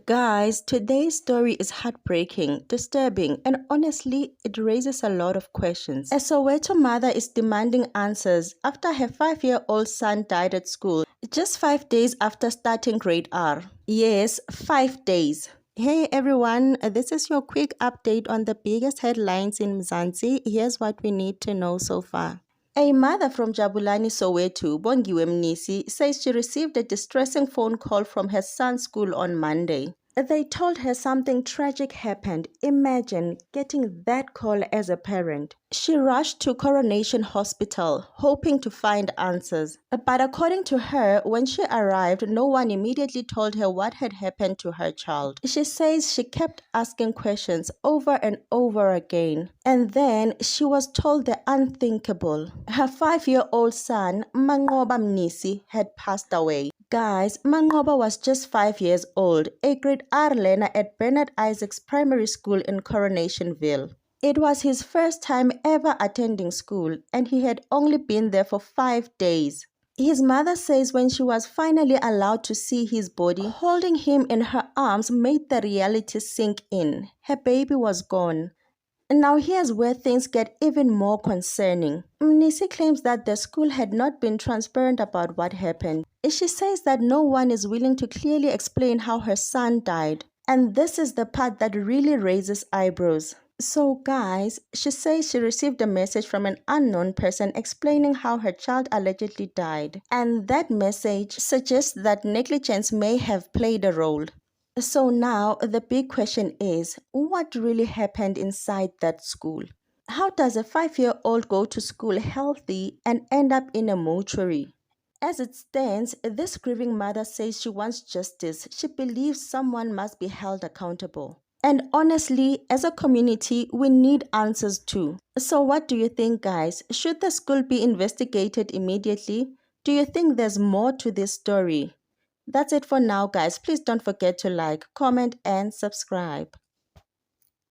Guys, today's story is heartbreaking, disturbing, and honestly, it raises a lot of questions. A Soweto mother is demanding answers after her 5-year-old son died at school just 5 days after starting grade R. Yes, 5 days. Hey everyone, this is your quick update on the biggest headlines in Mzansi. Here's what we need to know so far. A mother from Jabulani, Soweto, Bongiwe Mnisi, says she received a distressing phone call from her son's school on Monday. They told her something tragic happened. Imagine getting that call as a parent. She rushed to Coronation Hospital, hoping to find answers. But according to her, when she arrived, no one immediately told her what had happened to her child. She says she kept asking questions over and over again. And then she was told the unthinkable. Her 5-year-old son, Mangoba Mnisi, had passed away. Guys, Mangoba was just 5 years old, a grade R learner at Bernard Isaacs Primary School in Coronationville. It was his first time ever attending school, and he had only been there for 5 days. His mother says when she was finally allowed to see his body, holding him in her arms made the reality sink in. Her baby was gone. And now here's where things get even more concerning. Mnisi claims that the school had not been transparent about what happened. She says that no one is willing to clearly explain how her son died. And this is the part that really raises eyebrows. So guys, she says she received a message from an unknown person explaining how her child allegedly died. And that message suggests that negligence may have played a role. So now the big question is, what really happened inside that school? How does a 5-year-old go to school healthy and end up in a mortuary? As it stands, this grieving mother says she wants justice. She believes someone must be held accountable. And honestly, as a community, we need answers too. So what do you think, guys? Should the school be investigated immediately? Do you think there's more to this story? That's it for now, guys. Please don't forget to like, comment, and subscribe.